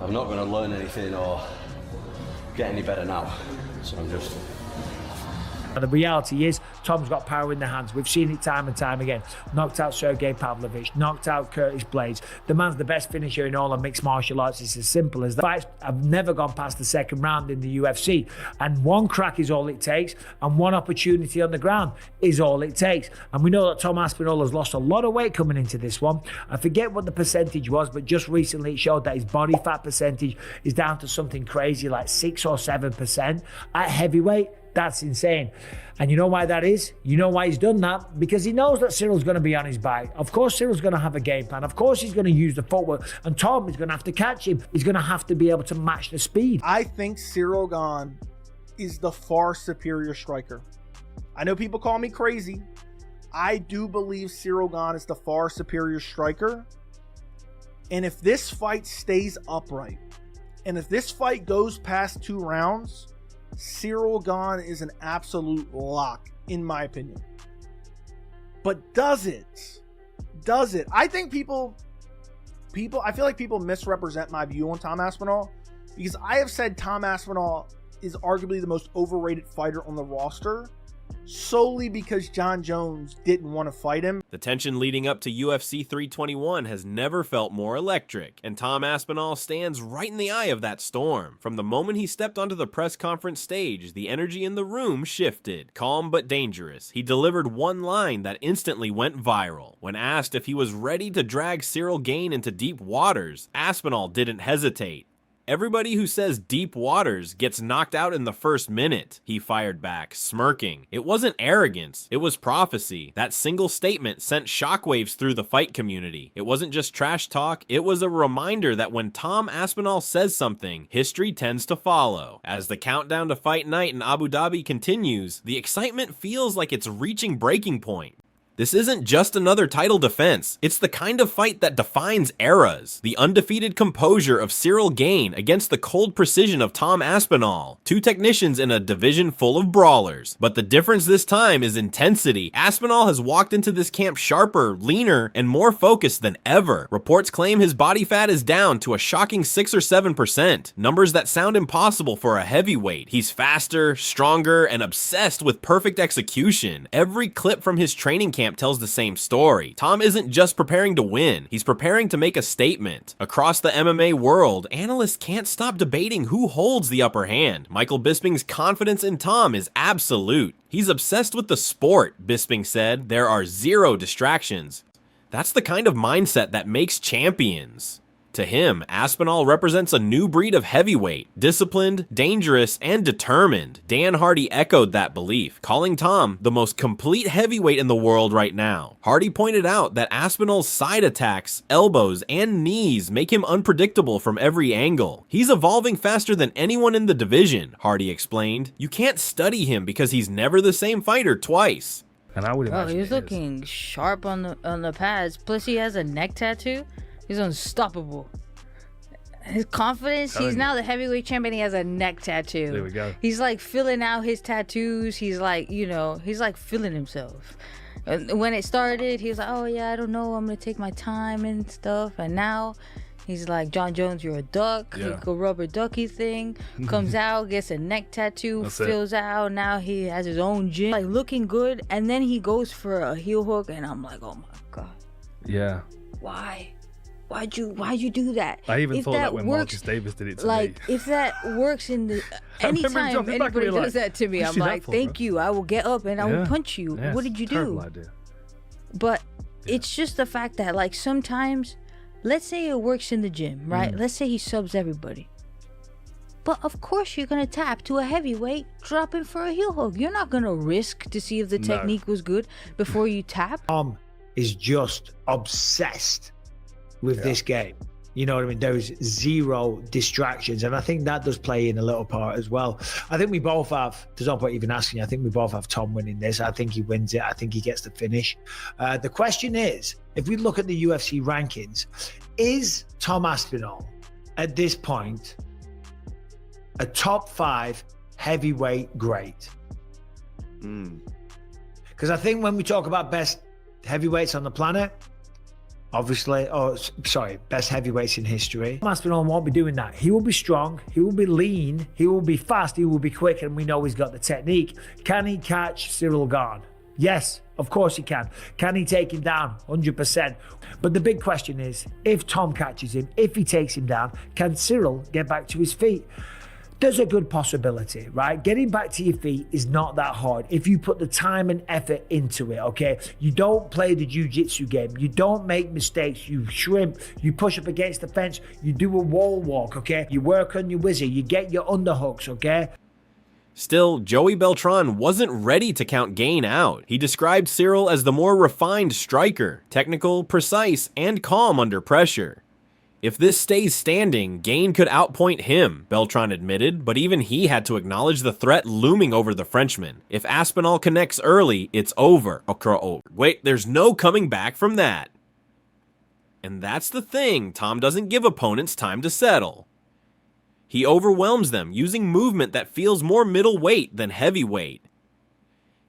I'm not going to learn anything or get any better now. So I'm just... And the reality is, Tom's got power in the hands. We've seen it time and time again. Knocked out Ciryl Gane, knocked out Curtis Blades. The man's the best finisher in all of mixed martial arts. It's as simple as that. Fights have never gone past the second round in the UFC. And one crack is all it takes. And one opportunity on the ground is all it takes. And we know that Tom Aspinall has lost a lot of weight coming into this one. I forget what the percentage was, but just recently it showed that his body fat percentage is down to something crazy like 6 or 7%. At heavyweight, that's insane. And you know why that is? You know why he's done that? Because he knows that Cyryl's going to be on his back. Of course, Cyryl's going to have a game plan. Of course, he's going to use the footwork. And Tom is going to have to catch him. He's going to have to be able to match the speed. I think Ciryl Gane is the far superior striker. I know people call me crazy. I do believe Ciryl Gane is the far superior striker. And if this fight stays upright, and if this fight goes past 2 rounds, Ciryl Gane is an absolute lock, in my opinion. But does it? Does it? I think I feel like people misrepresent my view on Tom Aspinall, because I have said Tom Aspinall is arguably the most overrated fighter on the roster, solely because Jon Jones didn't want to fight him. The tension leading up to UFC 321 has never felt more electric, and Tom Aspinall stands right in the eye of that storm. From the moment he stepped onto the press conference stage, the energy in the room shifted. Calm but dangerous, he delivered one line that instantly went viral. When asked if he was ready to drag Ciryl Gane into deep waters, Aspinall didn't hesitate. Everybody who says deep waters gets knocked out in the first minute, he fired back, smirking. It wasn't arrogance, it was prophecy. That single statement sent shockwaves through the fight community. It wasn't just trash talk, it was a reminder that when Tom Aspinall says something, history tends to follow. As the countdown to fight night in Abu Dhabi continues, the excitement feels like it's reaching breaking point. This isn't just another title defense, it's the kind of fight that defines eras. The undefeated composure of Ciryl Gane against the cold precision of Tom Aspinall. 2 technicians in a division full of brawlers. But the difference this time is intensity. Aspinall has walked into this camp sharper, leaner, and more focused than ever. Reports claim his body fat is down to a shocking 6 or 7%, numbers that sound impossible for a heavyweight. He's faster, stronger, and obsessed with perfect execution. Every clip from his training camp tells the same story. Tom isn't just preparing to win, he's preparing to make a statement. Across the MMA world, analysts can't stop debating who holds the upper hand. Michael Bisping's confidence in Tom is absolute. He's obsessed with the sport, Bisping said. There are 0 distractions. That's the kind of mindset that makes champions. To him, Aspinall represents a new breed of heavyweight, disciplined, dangerous, and determined. Dan Hardy echoed that belief, calling Tom the most complete heavyweight in the world right now. Hardy pointed out that Aspinall's side attacks, elbows, and knees make him unpredictable from every angle. He's evolving faster than anyone in the division, Hardy explained. You can't study him because he's never the same fighter twice. And I would imagine he's looking sharp on the pads. Plus he has a neck tattoo. He's unstoppable. His confidence, he's now the heavyweight champion. He has a neck tattoo. There we go. He's like filling out his tattoos. He's like, he's like feeling himself. When it started, he was like, oh yeah, I don't know, I'm gonna take my time and stuff. And now he's like, Jon Jones, you're a duck. Yeah. Like a rubber ducky thing. Comes out, gets a neck tattoo, fills out. Now he has his own gym. Like looking good. And then he goes for a heel hook. And I'm like, oh my God. Yeah. Why? Why'd you do that? I even thought that when works, Marcus Davis did it to me. If that works in the anytime anybody does that to me, I'm like, thank you. I will get up and I will punch you. What did you do? Idea. But it's just the fact that like sometimes, let's say it works in the gym, right? Let's say he subs everybody. But of course you're gonna tap to a heavyweight, drop him for a heel hook. You're not gonna risk to see if the technique was good before you tap. Tom is just obsessed with this game. You know what I mean? There's 0 distractions. And I think that does play in a little part as well. I think we both have, there's no point even asking you, I think we both have Tom winning this. I think he wins it. I think he gets the finish. The question is, if we look at the UFC rankings, is Tom Aspinall at this point a top 5 heavyweight great? Because I think when we talk about best heavyweights on the planet, obviously. Best heavyweights in history. Aspinall won't be doing that. He will be strong, he will be lean, he will be fast, he will be quick, and we know he's got the technique. Can he catch Ciryl Gane? Yes, of course he can. Can he take him down? 100%. But the big question is, if Tom catches him, if he takes him down, can Ciryl get back to his feet? There's a good possibility, right? Getting back to your feet is not that hard if you put the time and effort into it, okay? You don't play the jiu-jitsu game. You don't make mistakes. You shrimp. You push up against the fence. You do a wall walk, okay? You work on your whizzer. You get your underhooks, okay? Still, Joey Beltran wasn't ready to count Gane out. He described Ciryl as the more refined striker, technical, precise, and calm under pressure. If this stays standing, Gane could outpoint him, Beltran admitted, but even he had to acknowledge the threat looming over the Frenchman. If Aspinall connects early, it's over. Wait, there's no coming back from that. And that's the thing, Tom doesn't give opponents time to settle. He overwhelms them using movement that feels more middleweight than heavyweight.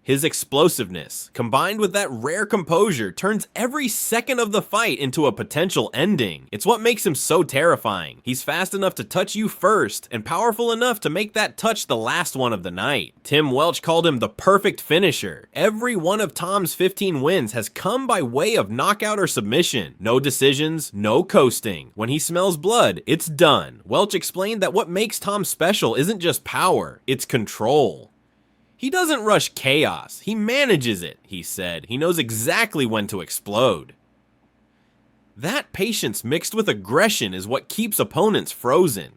His explosiveness, combined with that rare composure, turns every second of the fight into a potential ending. It's what makes him so terrifying. He's fast enough to touch you first, and powerful enough to make that touch the last one of the night. Tim Welch called him the perfect finisher. Every one of Tom's 15 wins has come by way of knockout or submission. No decisions, no coasting. When he smells blood, it's done. Welch explained that what makes Tom special isn't just power, it's control. He doesn't rush chaos, he manages it, he said. He knows exactly when to explode. That patience mixed with aggression is what keeps opponents frozen.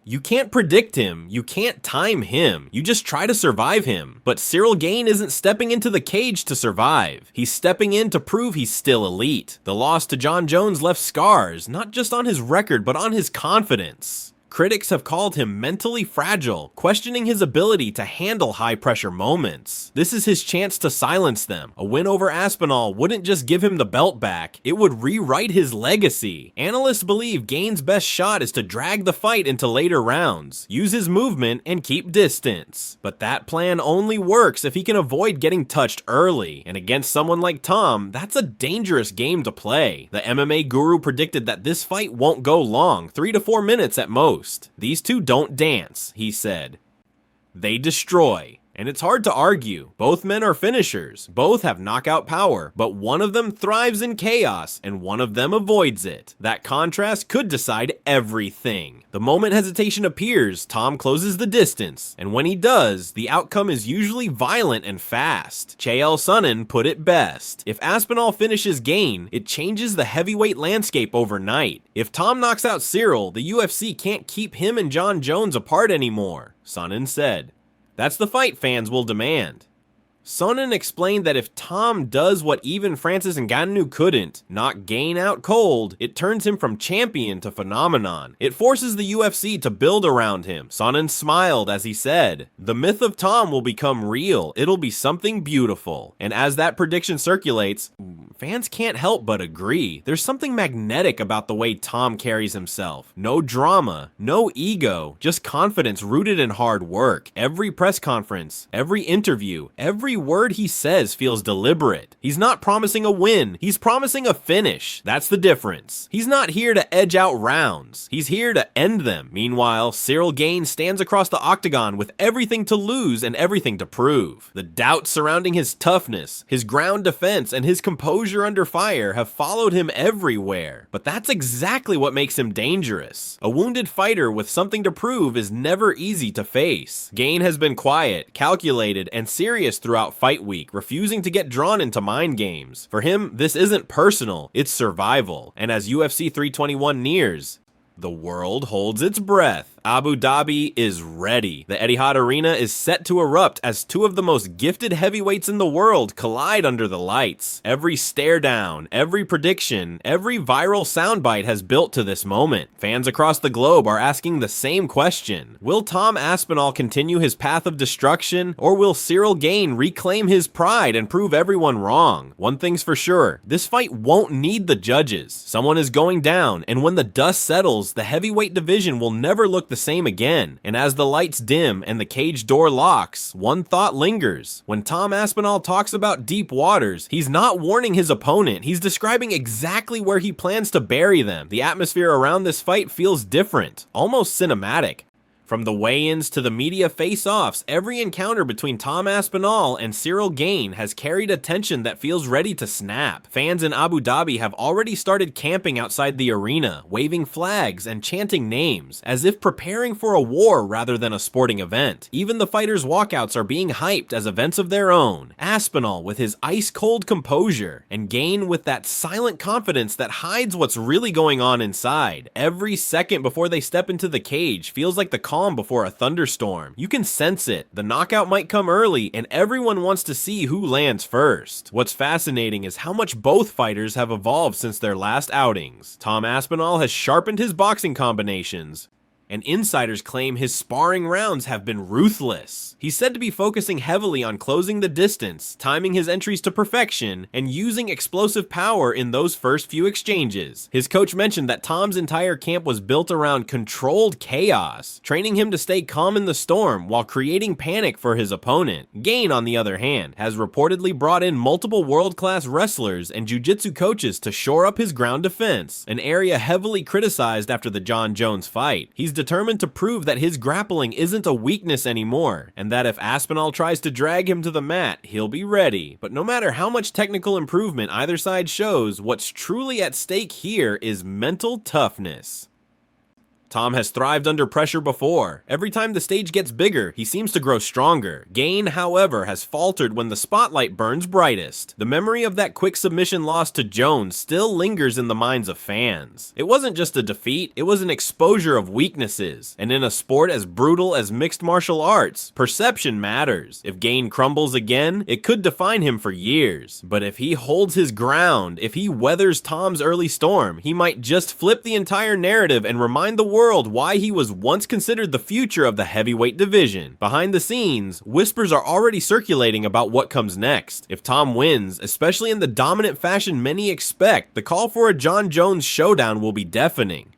You can't predict him, you can't time him, you just try to survive him. But Ciryl Gane isn't stepping into the cage to survive. He's stepping in to prove he's still elite. The loss to Jon Jones left scars, not just on his record, but on his confidence. Critics have called him mentally fragile, questioning his ability to handle high-pressure moments. This is his chance to silence them. A win over Aspinall wouldn't just give him the belt back, it would rewrite his legacy. Analysts believe Gane's best shot is to drag the fight into later rounds, use his movement, and keep distance. But that plan only works if he can avoid getting touched early, and against someone like Tom, that's a dangerous game to play. The MMA guru predicted that this fight won't go long, 3 to 4 minutes at most. These two don't dance, he said. They destroy. And it's hard to argue. Both men are finishers, both have knockout power, but one of them thrives in chaos, and one of them avoids it. That contrast could decide everything. The moment hesitation appears, Tom closes the distance, and when he does, the outcome is usually violent and fast. Chael Sonnen put it best. If Aspinall finishes Gane, it changes the heavyweight landscape overnight. If Tom knocks out Ciryl, the UFC can't keep him and Jon Jones apart anymore, Sonnen said. That's the fight fans will demand. Sonnen explained that if Tom does what even Francis Ngannou couldn't, knock Gane out cold, it turns him from champion to phenomenon. It forces the UFC to build around him. Sonnen smiled as he said, "The myth of Tom will become real. It'll be something beautiful." And as that prediction circulates, fans can't help but agree. There's something magnetic about the way Tom carries himself. No drama, no ego, just confidence rooted in hard work. Every press conference, every interview, every word he says feels deliberate. He's not promising a win, he's promising a finish. That's the difference. He's not here to edge out rounds, he's here to end them. Meanwhile, Ciryl Gane stands across the octagon with everything to lose and everything to prove. The doubts surrounding his toughness, his ground defense, and his composure under fire have followed him everywhere. But that's exactly what makes him dangerous. A wounded fighter with something to prove is never easy to face. Gane has been quiet, calculated, and serious throughout fight week, refusing to get drawn into mind games. For him, this isn't personal, it's survival. And as UFC 321 nears, the world holds its breath. Abu Dhabi is ready. The Etihad Arena is set to erupt as two of the most gifted heavyweights in the world collide under the lights. Every stare down, every prediction, every viral soundbite has built to this moment. Fans across the globe are asking the same question. Will Tom Aspinall continue his path of destruction, or will Ciryl Gane reclaim his pride and prove everyone wrong? One thing's for sure, this fight won't need the judges. Someone is going down, and when the dust settles, the heavyweight division will never look the same again. And as the lights dim and the cage door locks, one thought lingers. When Tom Aspinall talks about deep waters, he's not warning his opponent. He's describing exactly where he plans to bury them. The atmosphere around this fight feels different, almost cinematic. From the weigh-ins to the media face-offs, every encounter between Tom Aspinall and Ciryl Gane has carried a tension that feels ready to snap. Fans in Abu Dhabi have already started camping outside the arena, waving flags and chanting names, as if preparing for a war rather than a sporting event. Even the fighters' walkouts are being hyped as events of their own. Aspinall with his ice-cold composure, and Gane with that silent confidence that hides what's really going on inside. Every second before they step into the cage feels like the calm before a thunderstorm. You can sense it. The knockout might come early, and everyone wants to see who lands first. What's fascinating is how much both fighters have evolved since their last outings. Tom Aspinall has sharpened his boxing combinations, and insiders claim his sparring rounds have been ruthless. He's said to be focusing heavily on closing the distance, timing his entries to perfection, and using explosive power in those first few exchanges. His coach mentioned that Tom's entire camp was built around controlled chaos, training him to stay calm in the storm while creating panic for his opponent. Gane, on the other hand, has reportedly brought in multiple world-class wrestlers and jiu-jitsu coaches to shore up his ground defense, an area heavily criticized after the Jon Jones fight. He's determined to prove that his grappling isn't a weakness anymore, and that if Aspinall tries to drag him to the mat, he'll be ready. But no matter how much technical improvement either side shows, what's truly at stake here is mental toughness. Tom has thrived under pressure before. Every time the stage gets bigger, he seems to grow stronger. Gane, however, has faltered when the spotlight burns brightest. The memory of that quick submission loss to Jones still lingers in the minds of fans. It wasn't just a defeat, it was an exposure of weaknesses. And in a sport as brutal as mixed martial arts, perception matters. If Gane crumbles again, it could define him for years. But if he holds his ground, if he weathers Tom's early storm, he might just flip the entire narrative and remind the world why he was once considered the future of the heavyweight division. Behind the scenes, whispers are already circulating about what comes next. If Tom wins, especially in the dominant fashion many expect, the call for a Jon Jones showdown will be deafening.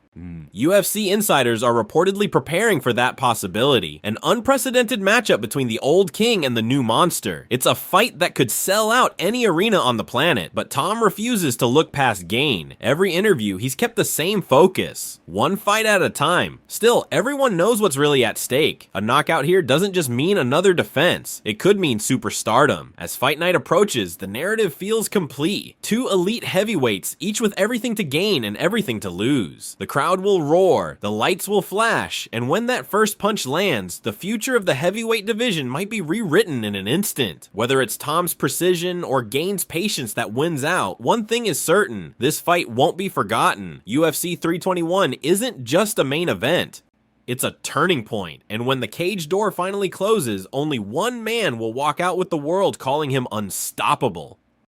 UFC insiders are reportedly preparing for that possibility. An unprecedented matchup between the old king and the new monster. It's a fight that could sell out any arena on the planet, but Tom refuses to look past Gane. Every interview, he's kept the same focus. One fight at a time. Still, everyone knows what's really at stake. A knockout here doesn't just mean another defense. It could mean superstardom. As fight night approaches, the narrative feels complete. Two elite heavyweights, each with everything to gain and everything to lose. The crowd will roar, the lights will flash, and when that first punch lands, the future of the heavyweight division might be rewritten in an instant. Whether it's Tom's precision or Gane's patience that wins out, one thing is certain, this fight won't be forgotten. UFC 321 isn't just a main event. It's a turning point, and when the cage door finally closes, only one man will walk out with the world calling him unstoppable.